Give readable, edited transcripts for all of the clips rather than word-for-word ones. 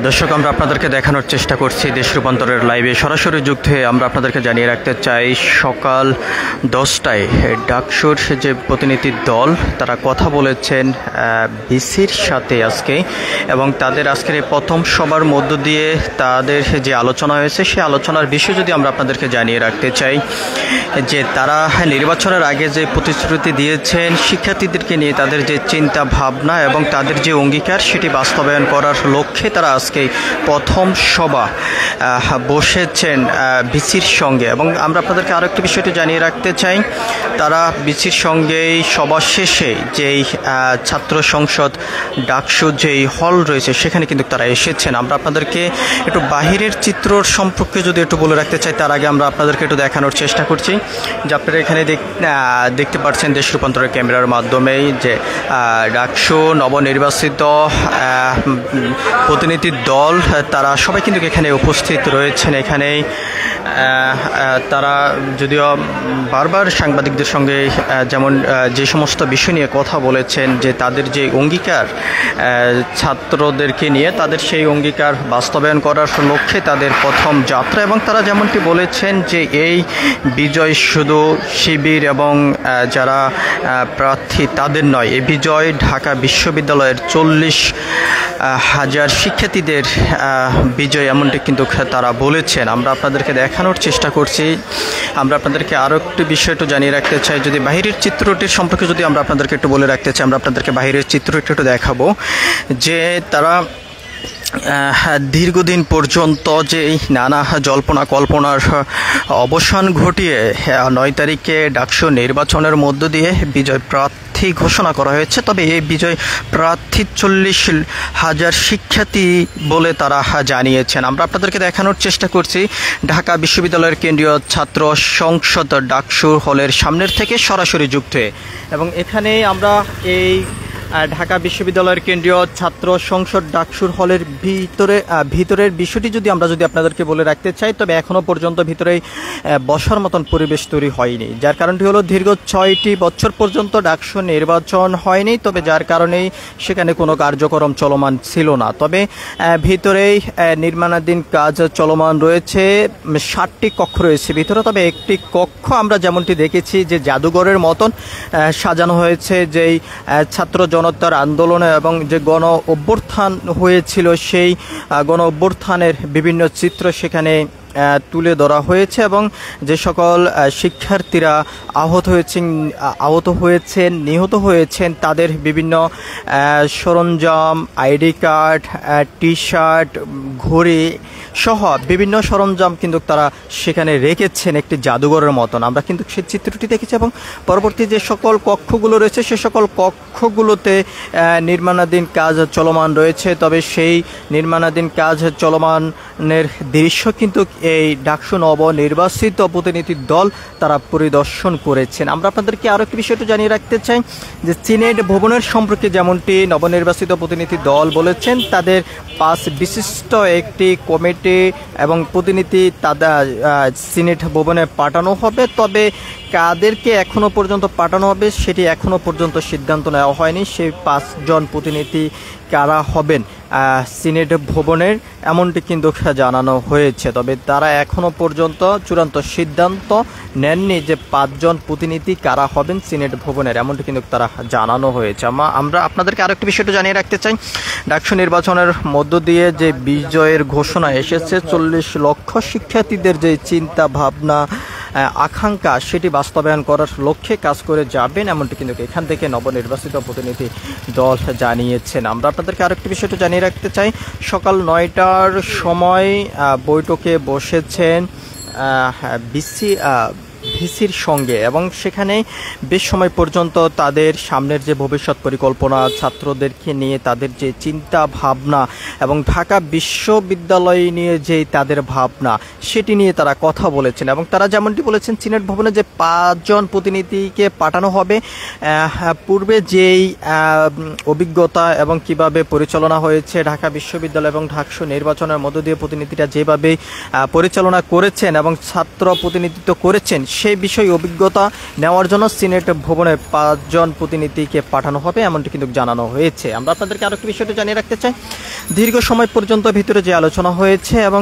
দর্শক, আমরা আপনাদেরকে দেখানোর চেষ্টা করছি দেশ রূপান্তরের লাইভে সরাসরি যুক্ত হয়ে। আমরা আপনাদেরকে জানিয়ে রাখতে চাই, সকাল 10টায় ডাকসুর যে প্রতিনিধি দল তারা কথা বলেছেন বিসির সাথে আজকে, এবং তাদের আজকের এই প্রথম সভার মধ্য দিয়ে তাদের যে আলোচনা হয়েছে সেই আলোচনার বিষয় যদি আমরা আপনাদেরকে জানিয়ে রাখতে চাই যে তারা নির্বাচনের আগে যে প্রতিশ্রুতি দিয়েছেন শিক্ষার্থীদেরকে নিয়ে, তাদের যে চিন্তা ভাবনা এবং তাদের যে অঙ্গীকার সেটি বাস্তবায়ন করার লক্ষ্যে তারা আজকে প্রথম সভা বসেছেন বিসির সঙ্গে। এবং আমরা আপনাদেরকে আরও একটি বিষয়টি জানিয়ে রাখতে চাই, তারা বিসির সঙ্গে সভা শেষে যেই ছাত্র সংসদ ডাকসু যেই হল রয়েছে সেখানে কিন্তু তারা এসেছেন। আমরা আপনাদেরকে একটু বাহিরের চিত্র সম্পর্কে যদি একটু বলে রাখতে চাই, তার আগে আমরা আপনাদেরকে একটু দেখানোর চেষ্টা করছি যে আপনারা এখানে দেখতে পাচ্ছেন দেশ রূপান্তরের ক্যামেরার মাধ্যমেই যে ডাকসু নবনির্বাচিত প্রতিনিধি দল তারা সবাই কিন্তু এখানে উপস্থিত রয়েছেন। এখানেই তারা যদিও বারবার সাংবাদিকদের সঙ্গে যেমন যে সমস্ত বিষয় নিয়ে কথা বলেছেন যে তাদের যে অঙ্গীকার ছাত্রদেরকে নিয়ে, তাদের সেই অঙ্গীকার বাস্তবায়ন করার লক্ষ্যে তাদের প্রথম যাত্রা। এবং তারা যেমনটি বলেছেন যে এই বিজয় শুধু শিবির এবং যারা প্রার্থী তাদের নয়, এই বিজয় ঢাকা বিশ্ববিদ্যালয়ের 40,000 শিক্ষার্থীদের বিজয়, এমনটি কিন্তু তারা বলেছেন। আমরা আপনাদেরকে দেখানোর চেষ্টা করছি। আমরা আপনাদেরকে আরও একটি বিষয় একটু জানিয়ে রাখতে চাই, যদি বাহিরের চিত্রটির সম্পর্কে যদি আমরা আপনাদেরকে একটু বলে রাখতে চাই, আমরা আপনাদেরকে বাহিরের চিত্রটি একটু দেখাবো যে তারা দীর্ঘদিন পর্যন্ত যে নানা জল্পনা কল্পনার অবসান ঘটিয়ে 9 তারিখে ডাকসু নির্বাচনের মধ্য দিয়ে বিজয় প্রার্থী ঘোষণা করা হয়েছে। তবে এই বিজয় প্রার্থী 40,000 শিক্ষার্থী বলে তারা জানিয়েছেন। আমরা আপনাদেরকে দেখানোর চেষ্টা করছি ঢাকা বিশ্ববিদ্যালয়ের কেন্দ্রীয় ছাত্র সংসদ ডাকসু হলের সামনের থেকে সরাসরি যুক্ত হয়ে। এবং এখানে আমরা এই ঢাকা বিশ্ববিদ্যালয়ের কেন্দ্রীয় ছাত্র সংসদ ডাকসুর হলের ভিতরের বিষয়টি যদি আপনাদেরকে বলে রাখতে চাই, তবে এখনও পর্যন্ত ভিতরেই বসার মতন পরিবেশ তৈরি হয়নি। যার কারণটি হলো দীর্ঘ 6টি বছর পর্যন্ত ডাকসু নির্বাচন হয়নি, তবে যার কারণেই সেখানে কোনো কার্যক্রম চলমান ছিল না। তবে ভিতরেই নির্মাণাধীন কাজ চলমান রয়েছে। 60টি কক্ষ রয়েছে ভিতরে, তবে একটি কক্ষ আমরা যেমনটি দেখেছি যে জাদুঘরের মতন সাজানো হয়েছে, যেই ছাত্র জনতার আন্দোলনে এবং যে গণ অভ্যুত্থান হয়েছিল সেই গণ অভ্যুত্থানের বিভিন্ন চিত্র সেখানে তুলে ধরা হয়েছে। এবং যে সকল শিক্ষার্থীরা আহত হয়েছেন নিহত হয়েছেন তাদের বিভিন্ন সরঞ্জাম, আইডি কার্ড, টি শার্ট, ঘড়ি সহ বিভিন্ন সরঞ্জাম কিন্তু তারা সেখানে রেখেছেন একটি জাদুঘরের মতন। আমরা কিন্তু সেই চিত্রটি দেখেছি। এবং পরবর্তী যে সকল কক্ষগুলো রয়েছে সে সকল কক্ষগুলোতে নির্মাণাধীন কাজ চলমান রয়েছে। তবে সেই নির্মাণাধীন কাজ চলমানের দৃশ্য কিন্তু এই ডাকসু নবনির্বাচিত প্রতিনিধি দল তারা পরিদর্শন করেছেন। আমরা আপনাদেরকে আরও একটি বিষয়টা জানিয়ে রাখতে চাই যে সিনেট ভবনের সম্পর্কে যেমনটি নবনির্বাচিত প্রতিনিধি দল বলেছেন, তাদের 5 বিশিষ্ট একটি কমিটি এবং প্রতিনিধি তাদের সিনেট ভবনে পাঠানো হবে। তবে কাদেরকে এখনও পর্যন্ত পাঠানো হবে সেটি এখনও পর্যন্ত সিদ্ধান্ত নেওয়া হয়নি। সেই 5 জন প্রতিনিধি কারা হবেন সিনেট ভবনের, এমনটি কিন্তু জানানো হয়েছে। তবে তারা এখনও পর্যন্ত চূড়ান্ত সিদ্ধান্ত নেননি যে 5 জন প্রতিনিধি কারা হবেন সিনেট ভবনের, এমনটি কিন্তু তারা জানানো হয়েছে। আমরা আপনাদেরকে আরেকটি বিষয়টা জানিয়ে রাখতে চাই, ডাকসু নির্বাচনের মধ্য দিয়ে যে বিজয়ের ঘোষণা এসেছে, 40 লক্ষ শিক্ষার্থীদের যে চিন্তা ভাবনা আকাঙ্ক্ষা সেটি বাস্তবায়ন করার লক্ষ্যে কাজ করে যাবেন, এমনটি কিন্তু এখান থেকে নবনির্বাচিত প্রতিনিধি দল জানিয়েছেন। আমরা আপনাদেরকে আরেকটি বিষয়টা জানিয়ে রাখতে চাই, সকাল 9টার সময় বৈঠকে বসেছেন ভিসির সঙ্গে এবং সেখানে বেশ সময় পর্যন্ত তাদের সামনের যে ভবিষ্যৎ পরিকল্পনা, ছাত্রদেরকে নিয়ে তাদের যে চিন্তা ভাবনা এবং ঢাকা বিশ্ববিদ্যালয় নিয়ে যে তাদের ভাবনা সেটি নিয়ে তারা কথা বলেছেন। এবং তারা যেমনটি বলেছেন সিনেট ভবনে যে 5 জন প্রতিনিধিকে পাঠানো হবে, পূর্বে যেই অভিজ্ঞতা এবং কিভাবে পরিচালনা হয়েছে ঢাকা বিশ্ববিদ্যালয় এবং ডাকসু নির্বাচনের মধ্য দিয়ে প্রতিনিধিরা যেভাবে পরিচালনা করেছেন এবং ছাত্র প্রতিনিধিত্ব করেছেন সেই বিষয়ে অভিজ্ঞতা নেওয়ার জন্য সিনেট ভবনে 5 জন প্রতিনিধিকে পাঠানো হবে, এমনটি কিন্তু জানানো হয়েছে। আমরা আপনাদেরকে আরো একটি বিষয়টা জানিয়ে রাখতে চাই, দীর্ঘ সময় পর্যন্ত ভিতরে যে আলোচনা হয়েছে এবং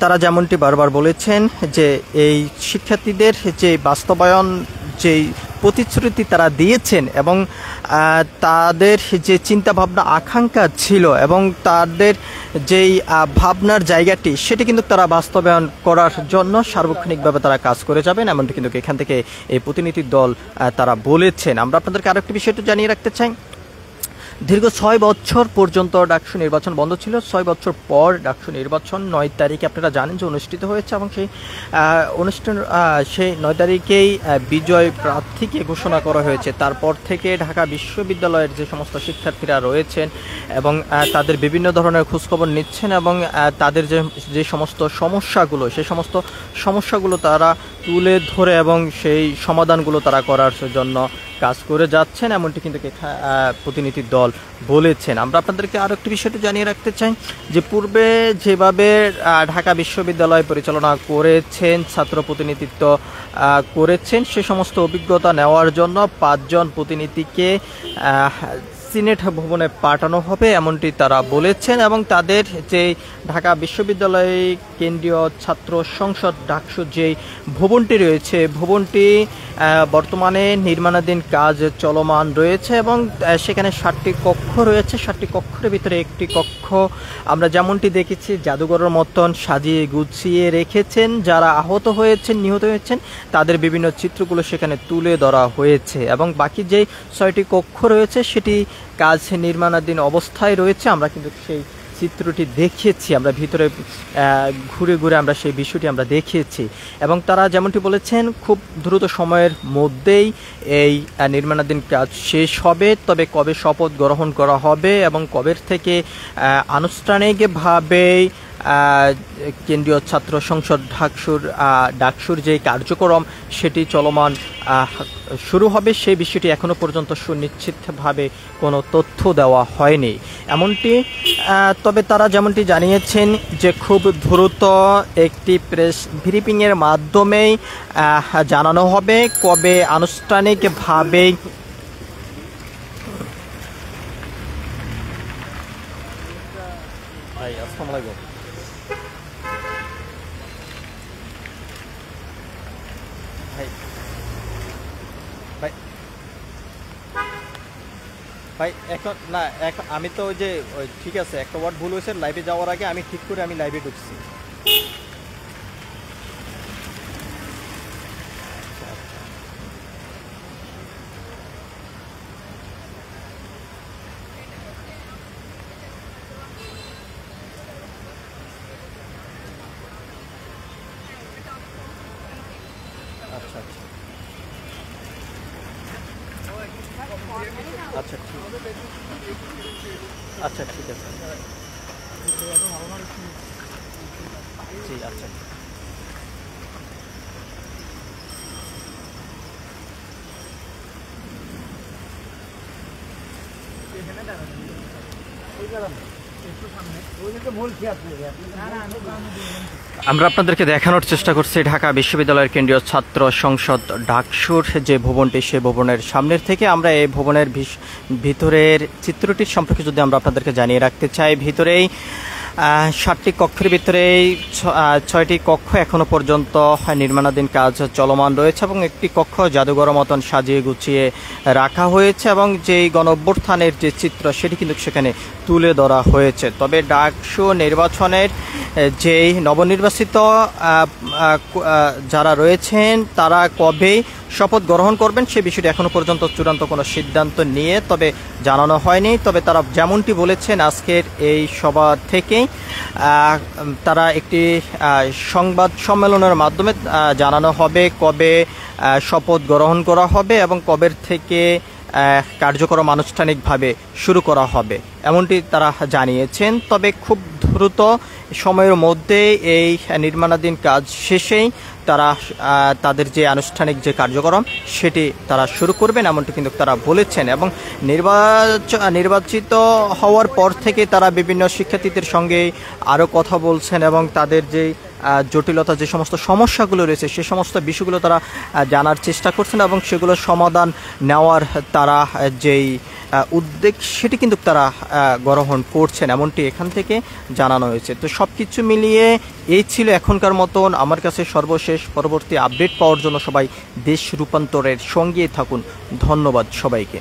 তারা যেমনটি বারবার বলেছেন যে এই শিক্ষার্থীদের যে বাস্তবায়ন, যেই প্রতিশ্রুতি তারা দিয়েছেন এবং তাদের যে চিন্তাভাবনা আকাঙ্ক্ষা ছিল এবং তাদের যেই ভাবনার জায়গাটি সেটি কিন্তু তারা বাস্তবায়ন করার জন্য সার্বক্ষণিকভাবে তারা কাজ করে যাবেন, এমনটি কিন্তু এখান থেকে এই প্রতিনিধি দল তারা বলেছেন। আমরা আপনাদেরকে আরেকটি বিষয়টা জানিয়ে রাখতে চাই, দীর্ঘ 6 বছর পর্যন্ত ডাকসু নির্বাচন বন্ধ ছিল। 6 বছর পর ডাকসু নির্বাচন 9 তারিখে আপনারা জানেন যে অনুষ্ঠিত হয়েছে এবং সেই সেই 9 তারিখেই বিজয় প্রার্থীকে ঘোষণা করা হয়েছে। তারপর থেকে ঢাকা বিশ্ববিদ্যালয়ের যে সমস্ত শিক্ষার্থীরা রয়েছেন এবং তাদের বিভিন্ন ধরনের খোঁজখবর নিচ্ছেন এবং তাদের যে সমস্ত সমস্যাগুলো, সেই সমস্ত সমস্যাগুলো তারা তুলে ধরে এবং সেই সমাধানগুলো তারা করার জন্য কাজ করে যাচ্ছেন, এমনটি কিন্তু প্রতিনিধি দল বলেছেন। আমরা আপনাদেরকে আরও একটি বিষয়টি জানিয়ে রাখতে চাই যে পূর্বে যেভাবে ঢাকা বিশ্ববিদ্যালয় পরিচালনা করেছেন, ছাত্র প্রতিনিধিত্ব করেছেন, সে সমস্ত অভিজ্ঞতা নেওয়ার জন্য 5 জন প্রতিনিধিকে সিনেট ভবনে পাঠানো হবে, এমনটি তারা বলেছেন এবং তাদের যে ঢাকা বিশ্ববিদ্যালয় কেন্দ্রীয় ছাত্র সংসদ ডাকসু যেই ভবনটি রয়েছে, ভবনটি বর্তমানে নির্মাণাধীন কাজ চলমান রয়েছে এবং সেখানে 7টি কক্ষ রয়েছে। 7টি কক্ষের ভিতরে একটি কক্ষ আমরা যেমনটি দেখেছি জাদুঘরের মতন সাজিয়ে গুছিয়ে রেখেছেন, যারা আহত হয়েছেন, নিহত হয়েছেন তাদের বিভিন্ন চিত্রগুলো সেখানে তুলে ধরা হয়েছে এবং বাকি যেই 6টি কক্ষ রয়েছে সেটি কাজ নির্মাণাধীন অবস্থায় রয়েছে। আমরা কিন্তু সেই চিত্রটি দেখিয়েছি, আমরা ভিতরে ঘুরে ঘুরে আমরা সেই বিষয়টি আমরা দেখিয়েছি এবং তারা যেমনটি বলেছেন খুব দ্রুত সময়ের মধ্যেই এই নির্মাণাধীন কাজ শেষ হবে। তবে কবে শপথ গ্রহণ করা হবে এবং কবে থেকে আনুষ্ঠানিকভাবে কেন্দ্রীয় ছাত্র সংসদ ডাকসুর যে কার্যক্রম সেটি চলমান শুরু হবে, সেই বিষয়টি এখনো পর্যন্ত সুনিশ্চিতভাবে কোনো তথ্য দেওয়া হয়নি এমনটি। তবে তারা যেমনটি জানিয়েছেন যে খুব দ্রুত একটি প্রেস ব্রিফিংয়ের মাধ্যমেই জানানো হবে কবে আনুষ্ঠানিকভাবে ভাই এখন না, এখন আমি তো ওই যে ঠিক আছে একটা ওয়ার্ড ভুল হয়েছে, লাইভে যাওয়ার আগে আমি ঠিক করে আমি লাইভে ঢুকছি। আচ্ছা আচ্ছা আচ্ছা আচ্ছা ঠিক আছে জি আচ্ছা। আমরা আপনাদেরকে দেখানোর চেষ্টা করছি ঢাকা বিশ্ববিদ্যালয়ের কেন্দ্রীয় ছাত্র সংসদ ডাকসুর যে ভবনটি, সেই ভবনের সামনের থেকে আমরা এই ভবনের ভিতরের চিত্রটির সম্পর্কে যদি আমরা আপনাদেরকে জানিয়ে রাখতে চাই, ভিতরেই 7টি কক্ষের ভিতরে 6টি কক্ষ এখনো পর্যন্ত নির্মাণাধীন কাজ চলমান রয়েছে এবং একটি কক্ষ জাদুঘর মতন সাজিয়ে গুছিয়ে রাখা হয়েছে এবং যেই গণঅভ্যুত্থানের যে চিত্র সেটি কিন্তু সেখানে তুলে ধরা হয়েছে। তবে ডাকসু নির্বাচনের যেই নবনির্বাচিত যারা রয়েছেন তারা কবে শপথ গ্রহণ করবেন সে বিষয়টি এখনো পর্যন্ত চূড়ান্ত কোনো সিদ্ধান্ত নিয়ে তবে জানানো হয়নি। তবে তারা যেমনটি বলেছেন আজকের এই সভা থেকেই তারা একটি সংবাদ সম্মেলনের মাধ্যমে জানানো হবে কবে শপথ গ্রহণ করা হবে এবং কবে থেকে কার্যক্রম আনুষ্ঠানিকভাবে শুরু করা হবে এমনটি তারা জানিয়েছেন। তবে খুব দ্রুত সময়ের মধ্যে এই নির্মাণাধীন কাজ শেষেই তারা তাদের যে আনুষ্ঠানিক যে কার্যক্রম সেটি তারা শুরু করবেন এমনটি কিন্তু তারা বলেছেন এবং নির্বাচিত হওয়ার পর থেকে তারা বিভিন্ন শিক্ষার্থীদের সঙ্গে আরও কথা বলছেন এবং তাদের যে জটিলতা, যে সমস্ত সমস্যাগুলো রয়েছে সে সমস্ত বিষয়গুলো তারা জানার চেষ্টা করছেন এবং সেগুলোর সমাধান নেওয়ার তারা যেই উদ্যোগ সেটি কিন্তু তারা গ্রহণ করছেন, এমনটি এখান থেকে জানানো হয়েছে। তো সব কিছু মিলিয়ে এই ছিল এখনকার মতন আমার কাছে সর্বশেষ। পরবর্তী আপডেট পাওয়ার জন্য সবাই দেশ রূপান্তরের সঙ্গেই থাকুন। ধন্যবাদ সবাইকে।